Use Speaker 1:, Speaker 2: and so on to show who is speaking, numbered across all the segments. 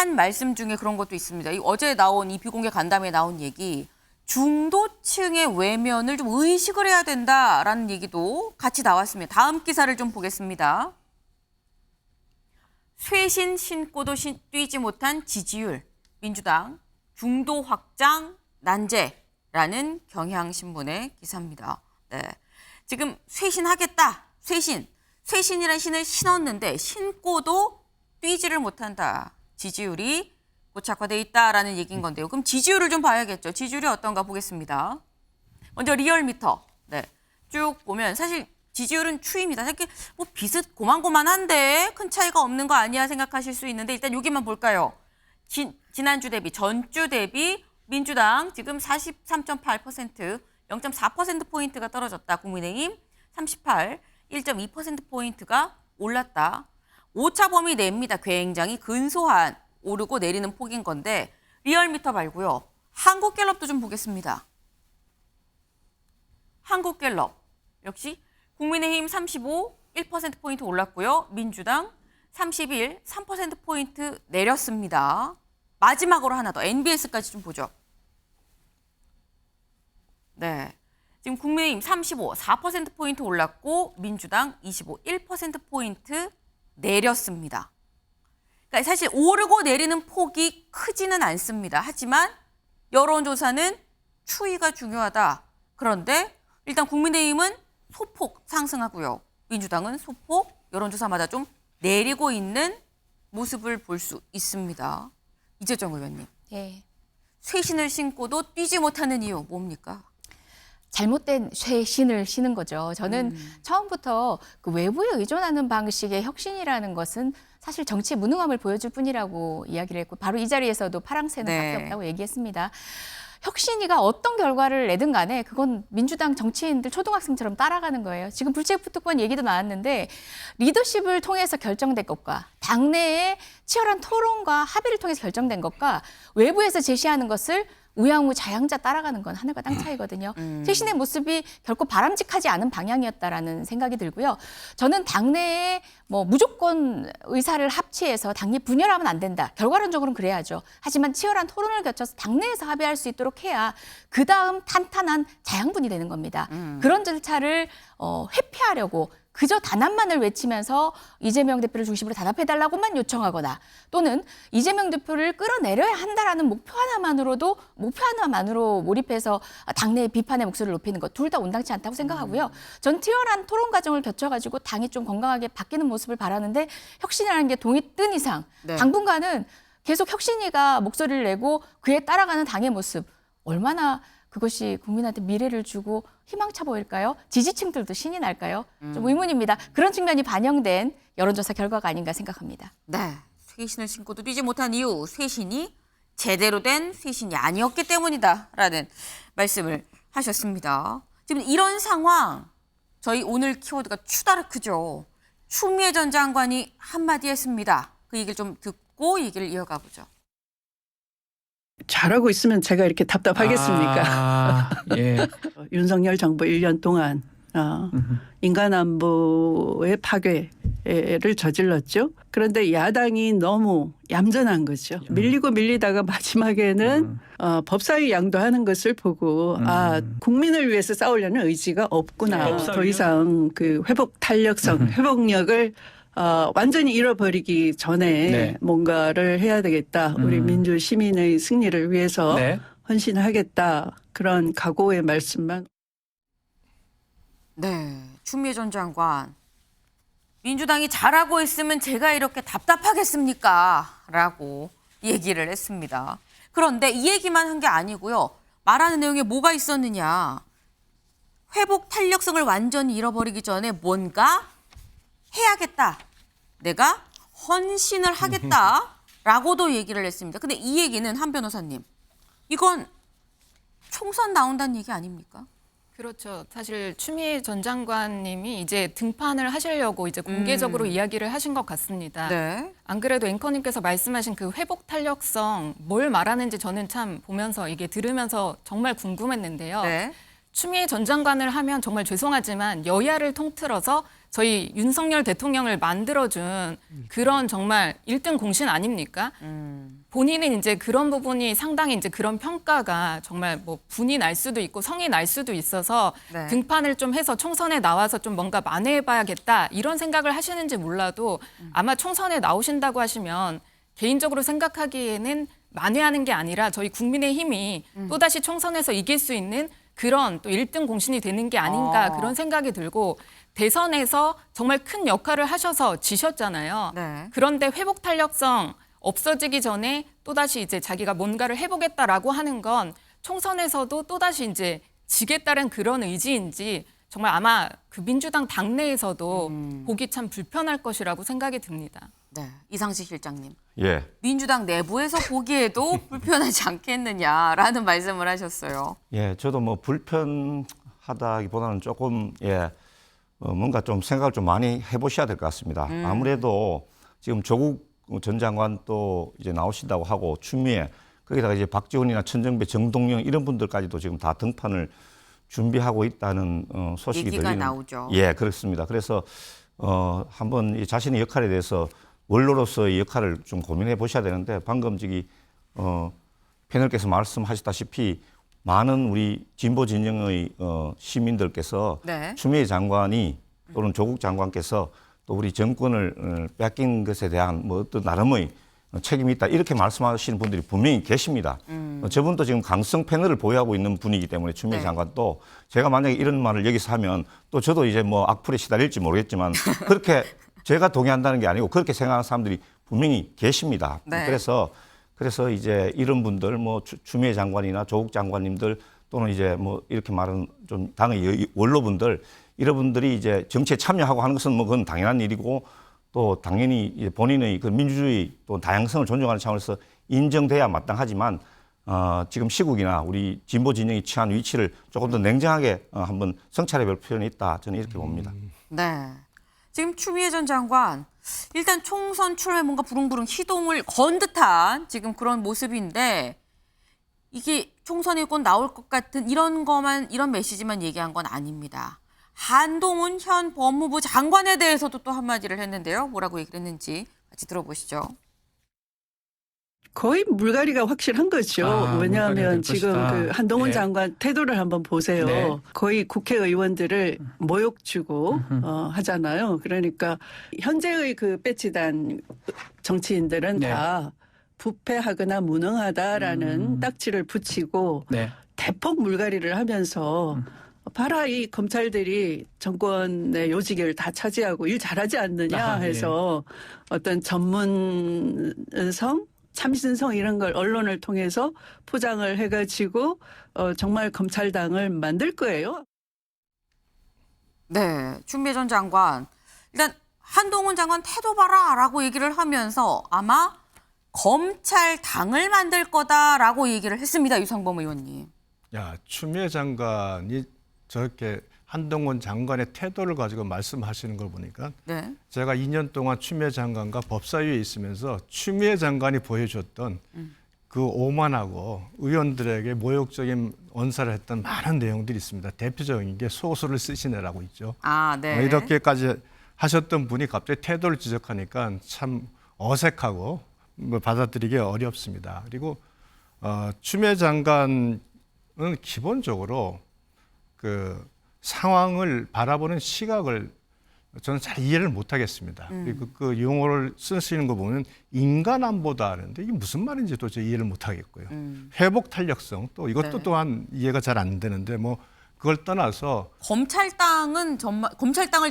Speaker 1: 한 말씀 중에 그런 것도 있습니다. 어제 나온 이 비공개 간담회에 나온 얘기, 중도층의 외면을 좀 의식을 해야 된다라는 얘기도 같이 나왔습니다. 다음 기사를 좀 보겠습니다. 쇄신 신고도 뛰지 못한 지지율, 민주당 중도 확장 난제라는 경향신문의 기사입니다. 네. 지금 쇄신하겠다, 쇄신이라는 신을 신었는데 신고도 뛰지를 못한다. 지지율이 고착화돼 있다라는 얘기인 건데요. 그럼 지지율을 좀 봐야겠죠. 지지율이 어떤가 보겠습니다. 먼저 리얼미터. 네. 쭉 보면 사실 지지율은 추입니다. 사실 뭐 비슷 고만고만한데 큰 차이가 없는 거 아니야 생각하실 수 있는데 일단 여기만 볼까요? 지난주 대비, 전주 대비 민주당 지금 43.8%, 0.4%포인트가 떨어졌다. 국민의힘 38, 1.2%포인트가 올랐다. 오차 범위 내입니다. 굉장히 근소한 오르고 내리는 폭인 건데 리얼미터 말고요. 한국갤럽도 좀 보겠습니다. 한국갤럽 역시 국민의힘 35, 1%포인트 올랐고요. 민주당 31, 3%포인트 내렸습니다. 마지막으로 하나 더 NBS까지 좀 보죠. 네, 지금 국민의힘 35, 4%포인트 올랐고 민주당 25, 1%포인트 내렸습니다. 그러니까 사실 오르고 내리는 폭이 크지는 않습니다. 하지만 여론조사는 추이가 중요하다. 그런데 일단 국민의힘은 소폭 상승하고요. 민주당은 소폭 여론조사마다 좀 내리고 있는 모습을 볼 수 있습니다. 이재정 의원님.
Speaker 2: 예.
Speaker 1: 쇄신을 신고도 뛰지 못하는 이유 뭡니까?
Speaker 2: 잘못된 쇄신을 신은 거죠. 저는 처음부터 그 외부에 의존하는 방식의 혁신이라는 것은 사실 정치의 무능함을 보여줄 뿐이라고 이야기를 했고 바로 이 자리에서도 파랑새는
Speaker 1: 네.
Speaker 2: 밖에 없다고 얘기했습니다. 혁신위가 어떤 결과를 내든 간에 그건 민주당 정치인들 초등학생처럼 따라가는 거예요. 지금 불체포특권 얘기도 나왔는데 리더십을 통해서 결정된 것과 당내의 치열한 토론과 합의를 통해서 결정된 것과 외부에서 제시하는 것을 우양우자양자 따라가는 건 하늘과 땅 차이거든요. 쇄신의 모습이 결코 바람직하지 않은 방향이었다라는 생각이 들고요. 저는 당내에 뭐 무조건 의사를 합치해서 당이 분열하면 안 된다. 결과론적으로는 그래야죠. 하지만 치열한 토론을 거쳐서 당내에서 합의할 수 있도록 해야 그다음 탄탄한 자양분이 되는 겁니다. 그런 절차를 회피하려고 그저 단합만을 외치면서 이재명 대표를 중심으로 단합해달라고만 요청하거나 또는 이재명 대표를 끌어내려야 한다라는 목표 하나만으로 몰입해서 당내의 비판의 목소리를 높이는 것 둘 다 온당치 않다고 생각하고요. 전 치열한 토론 과정을 거쳐가지고 당이 좀 건강하게 바뀌는 모습을 바라는데 혁신이라는 게 동이 뜬 이상
Speaker 1: 네.
Speaker 2: 당분간은 계속 혁신이가 목소리를 내고 그에 따라가는 당의 모습 얼마나 그것이 국민한테 미래를 주고 희망차 보일까요? 지지층들도 신이 날까요? 좀 의문입니다. 그런 측면이 반영된 여론조사 결과가 아닌가 생각합니다.
Speaker 1: 네, 쇄신을 신고도 뛰지 못한 이유, 쇄신이 제대로 된 쇄신이 아니었기 때문이다라는 말씀을 하셨습니다. 지금 이런 상황, 저희 오늘 키워드가 추다르크죠. 추미애 전 장관이 한마디 했습니다. 그 얘기를 좀 듣고 얘기를 이어가 보죠.
Speaker 3: 잘하고 있으면 제가 이렇게 답답하겠습니까?
Speaker 4: 예.
Speaker 3: 윤석열 정부 1년 동안 인간안보의 파괴를 저질렀죠. 그런데 야당이 너무 얌전한 거죠. 밀리고 밀리다가 마지막에는 법사위 양도하는 것을 보고 국민을 위해서 싸우려는 의지가 없구나. 더 이상 그 회복 탄력성, 회복력을 완전히 잃어버리기 전에
Speaker 4: 네.
Speaker 3: 뭔가를 해야 되겠다. 우리 민주 시민의 승리를 위해서
Speaker 4: 네.
Speaker 3: 헌신하겠다. 그런 각오의 말씀만.
Speaker 1: 네, 추미애 전 장관. 민주당이 잘하고 있으면 제가 이렇게 답답하겠습니까? 라고 얘기를 했습니다. 그런데 이 얘기만 한 게 아니고요. 말하는 내용에 뭐가 있었느냐. 회복 탄력성을 완전히 잃어버리기 전에 뭔가 해야겠다. 내가 헌신을 하겠다라고도 얘기를 했습니다. 근데 이 얘기는 한 변호사님, 이건 총선 나온다는 얘기 아닙니까?
Speaker 5: 그렇죠. 사실 추미애 전 장관님이 이제 등판을 하시려고 이제 공개적으로 이야기를 하신 것 같습니다.
Speaker 1: 네.
Speaker 5: 안 그래도 앵커님께서 말씀하신 그 회복 탄력성 뭘 말하는지 저는 참 보면서 이게 들으면서 정말 궁금했는데요.
Speaker 1: 네.
Speaker 5: 추미애 전 장관을 하면 정말 죄송하지만 여야를 통틀어서 저희 윤석열 대통령을 만들어준 그런 정말 1등 공신 아닙니까? 본인은 이제 그런 부분이 상당히 이제 그런 평가가 정말 뭐 분이 날 수도 있고 성이 날 수도 있어서
Speaker 1: 네.
Speaker 5: 등판을 좀 해서 총선에 나와서 좀 뭔가 만회해봐야겠다 이런 생각을 하시는지 몰라도 아마 총선에 나오신다고 하시면 개인적으로 생각하기에는 만회하는 게 아니라 저희 국민의힘이 또다시 총선에서 이길 수 있는 그런 또 1등 공신이 되는 게 아닌가 그런 생각이 들고 대선에서 정말 큰 역할을 하셔서 지셨잖아요.
Speaker 1: 네.
Speaker 5: 그런데 회복 탄력성 없어지기 전에 또다시 이제 자기가 뭔가를 해보겠다라고 하는 건 총선에서도 또다시 이제 지겠다는 그런 의지인지 정말 아마 그 민주당 당내에서도 보기 참 불편할 것이라고 생각이 듭니다.
Speaker 1: 네. 이상식 실장님.
Speaker 4: 예.
Speaker 1: 민주당 내부에서 보기에도 불편하지 않겠느냐라는 말씀을 하셨어요.
Speaker 4: 예, 저도 뭐 불편하다기보다는 조금 뭔가 좀 생각을 좀 많이 해보셔야 될 것 같습니다. 아무래도 지금 조국 전 장관 또 이제 나오신다고 하고 추미애 거기다가 이제 박지원이나 천정배, 정동영 이런 분들까지도 지금 다 등판을 준비하고 있다는 소식이
Speaker 1: 얘기가
Speaker 4: 들리는.
Speaker 1: 나오죠.
Speaker 4: 예, 그렇습니다. 그래서 한번 이 자신의 역할에 대해서 원로로서의 역할을 좀 고민해 보셔야 되는데 방금 저기 패널께서 말씀하셨다시피 많은 우리 진보 진영의 시민들께서
Speaker 1: 네.
Speaker 4: 추미애 장관이 또는 조국 장관께서 또 우리 정권을 뺏긴 것에 대한 뭐 어떤 나름의 책임이 있다 이렇게 말씀하시는 분들이 분명히 계십니다. 저분도 지금 강성 패널을 보유하고 있는 분이기 때문에 추미애
Speaker 1: 네.
Speaker 4: 장관도 제가 만약에 이런 말을 여기서 하면 또 저도 이제 뭐 악플에 시달릴지 모르겠지만 그렇게 제가 동의한다는 게 아니고 그렇게 생각하는 사람들이 분명히 계십니다.
Speaker 1: 네.
Speaker 4: 그래서 이제 이런 분들 뭐 추미애 장관이나 조국 장관님들 또는 이제 뭐 이렇게 말하는 좀 당의 원로분들 이런 분들이 이제 정치에 참여하고 하는 것은 뭐 그건 당연한 일이고 또 당연히 이제 본인의 그 민주주의 또 다양성을 존중하는 차원에서 인정돼야 마땅하지만 지금 시국이나 우리 진보 진영이 취한 위치를 조금 더 냉정하게 한번 성찰해 볼 필요는 있다. 저는 이렇게 봅니다.
Speaker 1: 네. 지금 추미애 전 장관 일단 총선 출마에 뭔가 부릉부릉 시동을 건 듯한 지금 그런 모습인데 이게 총선에 곧 나올 것 같은 이런 메시지만 얘기한 건 아닙니다. 한동훈 현 법무부 장관에 대해서도 또 한마디를 했는데요. 뭐라고 얘기를 했는지 같이 들어보시죠.
Speaker 3: 거의 물갈이가 확실한 거죠. 왜냐하면
Speaker 6: 물갈이가 될
Speaker 3: 지금
Speaker 6: 것이다.
Speaker 3: 그 한동훈
Speaker 6: 네.
Speaker 3: 장관 태도를 한번 보세요.
Speaker 6: 네.
Speaker 3: 거의 국회의원들을 모욕 주고 하잖아요. 그러니까 현재의 그 배치단 정치인들은
Speaker 6: 네.
Speaker 3: 다 부패하거나 무능하다라는 딱지를 붙이고
Speaker 6: 네.
Speaker 3: 대폭 물갈이를 하면서 봐라 이 검찰들이 정권의 요직을 다 차지하고 일 잘하지 않느냐 해서 어떤 전문성 참신성 이런 걸 언론을 통해서 포장을 해가지고 정말 검찰당을 만들 거예요.
Speaker 1: 네, 추미애 전 장관 일단 한동훈 장관 태도 봐라라고 얘기를 하면서 아마 검찰당을 만들 거다라고 얘기를 했습니다. 유상범 의원님.
Speaker 6: 야, 추미애 장관이 저렇게 한동훈 장관의 태도를 가지고 말씀하시는 걸 보니까
Speaker 1: 네.
Speaker 6: 제가 2년 동안 추미애 장관과 법사위에 있으면서 추미애 장관이 보여줬던 그 오만하고 의원들에게 모욕적인 언사를 했던 많은 내용들이 있습니다. 대표적인 게 소설을 쓰시느라고 있죠.
Speaker 1: 아, 네.
Speaker 6: 이렇게까지 하셨던 분이 갑자기 태도를 지적하니까 참 어색하고 뭐 받아들이기 어렵습니다. 그리고 추미애 장관은 기본적으로 그 상황을 바라보는 시각을 저는 잘 이해를 못하겠습니다. 그리고 그 용어를 쓰시는 거 보면 인간안보다 하는데 이게 무슨 말인지 도저히 이해를 못하겠고요. 회복 탄력성 또 이것도
Speaker 1: 네.
Speaker 6: 또한 이해가 잘 안 되는데 뭐 그걸 떠나서
Speaker 1: 검찰당을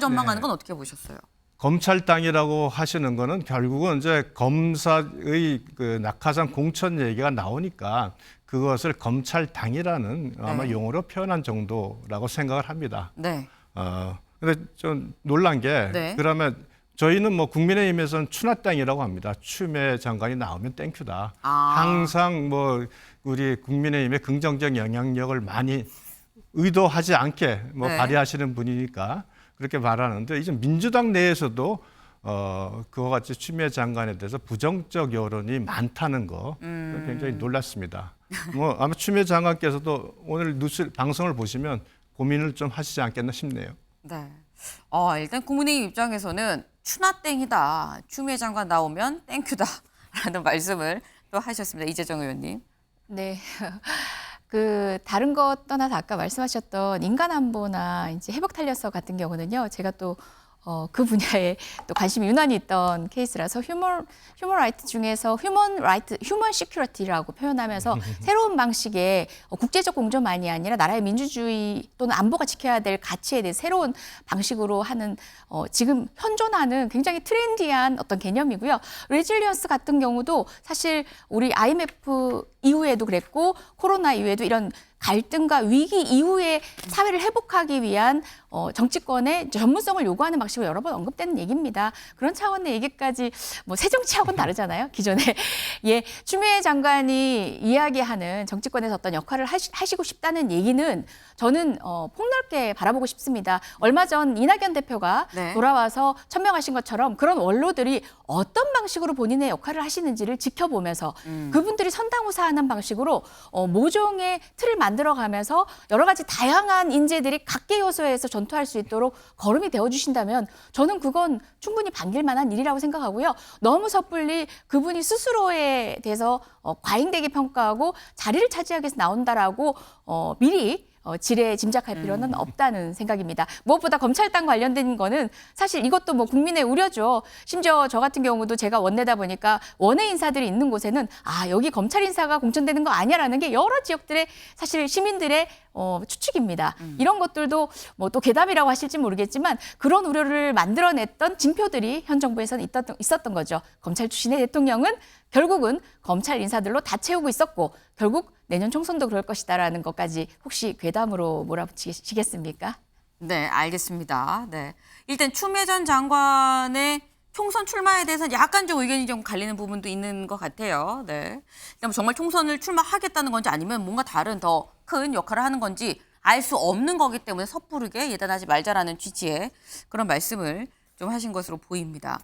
Speaker 1: 전망하는 건 어떻게 보셨어요?
Speaker 6: 검찰당이라고 하시는 거는 결국은 이제 검사의 그 낙하산 공천 얘기가 나오니까 그것을 검찰당이라는 아마
Speaker 1: 네.
Speaker 6: 용어로 표현한 정도라고 생각을 합니다.
Speaker 1: 네.
Speaker 6: 근데 좀 놀란 게
Speaker 1: 네.
Speaker 6: 그러면 저희는 뭐 국민의힘에서는 추나땅이라고 합니다. 추미애 장관이 나오면 땡큐다.
Speaker 1: 아.
Speaker 6: 항상 뭐 우리 국민의힘의 긍정적 영향력을 많이 의도하지 않게 뭐
Speaker 1: 네.
Speaker 6: 발휘하시는 분이니까 그렇게 말하는데 이제 민주당 내에서도 그와 같이 추미애 장관에 대해서 부정적 여론이 많다는 거 굉장히 놀랐습니다. 뭐 아마 추미애 장관께서도 오늘 뉴스 방송을 보시면 고민을 좀 하시지 않겠나 싶네요.
Speaker 1: 네. 일단 국민의힘 입장에서는 추나땡이다. 추미애 장관 나오면 땡큐다라는 말씀을 또 하셨습니다. 이재정 의원님.
Speaker 2: 네. 다른 것 떠나서 아까 말씀하셨던 인간안보나 이제 회복탄력서 같은 경우는요, 제가 또 그 분야에 또 관심이 유난히 있던 케이스라서 휴먼 라이트 중에서 휴먼 시큐리티라고 표현하면서 새로운 방식의 국제적 공존만이 아니라 나라의 민주주의 또는 안보가 지켜야 될 가치에 대해 새로운 방식으로 하는 지금 현존하는 굉장히 트렌디한 어떤 개념이고요. 레질리언스 같은 경우도 사실 우리 IMF 이후에도 그랬고 코로나 이후에도 이런 갈등과 위기 이후에 사회를 회복하기 위한 정치권의 전문성을 요구하는 방식으로 여러 번 언급되는 얘기입니다. 그런 차원의 얘기까지 뭐 새정치하고는 다르잖아요. 기존에 추미애 장관이 이야기하는 정치권에서 어떤 역할을 하시고 싶다는 얘기는 저는 폭넓게 바라보고 싶습니다. 얼마 전 이낙연 대표가
Speaker 1: 네.
Speaker 2: 돌아와서 천명하신 것처럼 그런 원로들이 어떤 방식으로 본인의 역할을 하시는지를 지켜보면서 그분들이 선당우사하는 방식으로 모종의 틀을 만들어가면서 여러 가지 다양한 인재들이 각계 요소에서 전투할 수 있도록 거름이 되어주신다면 저는 그건 충분히 반길 만한 일이라고 생각하고요. 너무 섣불리 그분이 스스로에 대해서 과잉되게 평가하고 자리를 차지하기 위해서 나온다라고 미리 지레 짐작할 필요는 없다는 생각입니다. 무엇보다 검찰당 관련된 거는 사실 이것도 뭐 국민의 우려죠. 심지어 저 같은 경우도 제가 원내다 보니까 원외 인사들이 있는 곳에는 여기 검찰 인사가 공천되는 거 아니야라는 게 여러 지역들의 사실 시민들의 추측입니다. 이런 것들도 뭐 또 괴담이라고 하실지 모르겠지만 그런 우려를 만들어냈던 징표들이 현 정부에서는 있었던 거죠. 검찰 출신의 대통령은 결국은 검찰 인사들로 다 채우고 있었고 결국 내년 총선도 그럴 것이다라는 것까지 혹시 괴담으로 몰아붙이시겠습니까?
Speaker 1: 네, 알겠습니다. 네. 일단 추미애 전 장관의 총선 출마에 대해서는 약간 좀 의견이 좀 갈리는 부분도 있는 것 같아요. 네. 그럼 정말 총선을 출마하겠다는 건지 아니면 뭔가 다른 더 큰 역할을 하는 건지 알 수 없는 거기 때문에 섣부르게 예단하지 말자라는 취지의 그런 말씀을 좀 하신 것으로 보입니다.